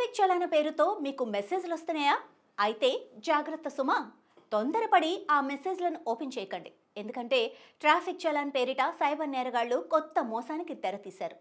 Traffic చలాన పేరుతో మీకు మెసేజ్లు వస్తున్నాయా? అయితే జాగ్రత్త సుమా. తొందరపడి ఆ మెసేజ్లను ఓపెన్ చేయకండి. ఎందుకంటే ట్రాఫిక్ చలాన్ పేరిట సైబర్ నేరగాళ్లు కొత్త మోసానికి తెరతీశారు.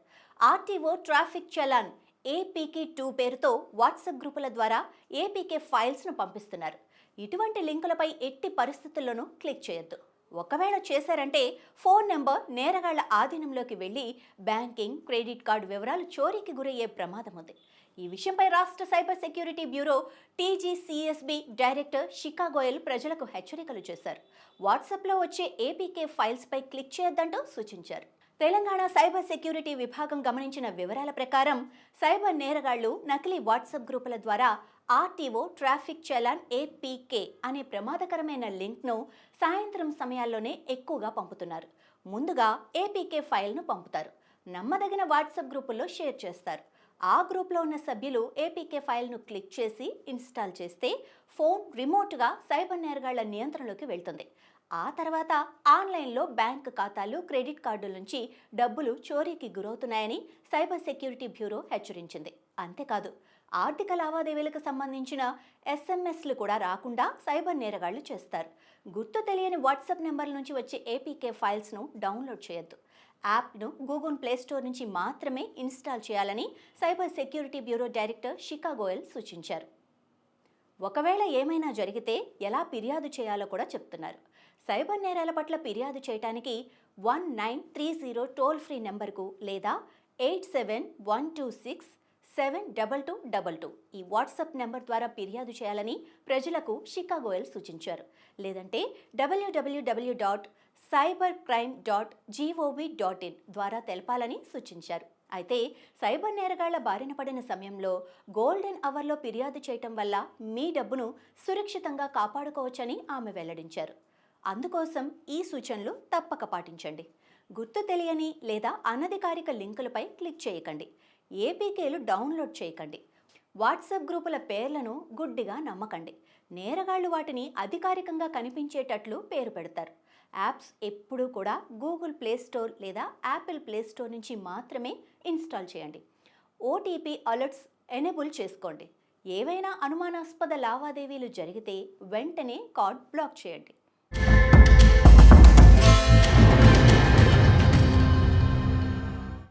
ఆర్టీఓ ట్రాఫిక్ చలాన్ ఏపీకే2 పేరుతో వాట్సాప్ గ్రూపుల ద్వారా ఏపీకే ఫైల్స్ను పంపిస్తున్నారు. ఇటువంటి లింకులపై ఎట్టి పరిస్థితుల్లోనూ క్లిక్ చేయొద్దు. ఒకవేళ చేశారంటే ఫోన్ నెంబర్ నేరగాళ్ల ఆధీనంలోకి వెళ్లి బ్యాంకింగ్, క్రెడిట్ కార్డు వివరాలు చోరీకి గురయ్యే ప్రమాదం ఉంది. ఈ విషయంపై రాష్ట్ర cyber security bureau TGCSB director Shikha Goyal ప్రజలకు హెచ్చరికలు చేశారు. వాట్సాప్లో వచ్చే ఏపీకే ఫైల్స్పై క్లిక్ చేయొద్దంటూ సూచించారు. తెలంగాణ సైబర్ సెక్యూరిటీ విభాగం గమనించిన వివరాల ప్రకారం సైబర్ నేరగాళ్లు నకిలీ వాట్సాప్ గ్రూపుల ద్వారా ఆర్టీఓ ట్రాఫిక్ చలాన్ ఏపీకే అనే ప్రమాదకరమైన లింక్ను సాయంత్రం సమయాల్లోనే ఎక్కువగా పంపుతున్నారు. ముందుగా ఏపీకే ఫైల్ను పంపుతారు. నమ్మదగిన వాట్సాప్ గ్రూపుల్లో షేర్ చేస్తారు. ఆ గ్రూప్లో ఉన్న సభ్యులు ఏపీకే ఫైల్ను క్లిక్ చేసి ఇన్స్టాల్ చేస్తే ఫోన్ రిమోట్గా సైబర్ నేరగాళ్ల నియంత్రణలోకి వెళ్తుంది. ఆ తర్వాత ఆన్లైన్లో బ్యాంక్ ఖాతాలు, క్రెడిట్ కార్డుల నుంచి డబ్బులు చోరీకి గురవుతున్నాయని సైబర్ సెక్యూరిటీ బ్యూరో హెచ్చరించింది. అంతేకాదు, ఆర్థిక లావాదేవీలకు సంబంధించిన ఎస్ఎంఎస్లు కూడా రాకుండా సైబర్ నేరగాళ్లు చేస్తారు. గుర్తు తెలియని వాట్సాప్ నెంబర్ల నుంచి వచ్చే ఏపీకే ఫైల్స్ను డౌన్లోడ్ చేయొద్దు. యాప్ను గూగుల్ ప్లేస్టోర్ నుంచి మాత్రమే ఇన్స్టాల్ చేయాలని cyber security bureau director Shikha Goyal సూచించారు. ఒకవేళ ఏమైనా జరిగితే ఎలా ఫిర్యాదు చేయాలో కూడా చెప్తున్నారు. సైబర్ నేరాల పట్ల ఫిర్యాదు చేయడానికి 1930 టోల్ ఫ్రీ నెంబర్కు లేదా 8712672222 ఈ వాట్సాప్ నెంబర్ ద్వారా ఫిర్యాదు చేయాలని ప్రజలకు శిఖా గోయల్ సూచించారు. లేదంటే www.cybercrime.gov.in ద్వారా తెలపాలని సూచించారు. అయితే సైబర్ నేరగాళ్ల బారిన పడిన సమయంలో గోల్డెన్ అవర్లో ఫిర్యాదు చేయటం వల్ల మీ డబ్బును సురక్షితంగా కాపాడుకోవచ్చని ఆమె వెల్లడించారు. అందుకోసం ఈ సూచనలు తప్పక పాటించండి. గుర్తు తెలియని లేదా అనధికారిక లింకులపై క్లిక్ చేయకండి. ఏపీకేలు డౌన్లోడ్ చేయకండి. వాట్సాప్ గ్రూపుల పేర్లను గుడ్డిగా నమ్మకండి. నేరగాళ్లు వాటిని అధికారికంగా కనిపించేటట్లు పేరు పెడతారు. యాప్స్ ఎప్పుడూ కూడా గూగుల్ ప్లేస్టోర్ లేదా యాపిల్ ప్లేస్టోర్ నుంచి మాత్రమే ఇన్స్టాల్ చేయండి. ఓటీపీ అలర్ట్స్ ఎనేబుల్ చేసుకోండి. ఏవైనా అనుమానాస్పద లావాదేవీలు జరిగితే వెంటనే కార్డ్ బ్లాక్ చేయండి.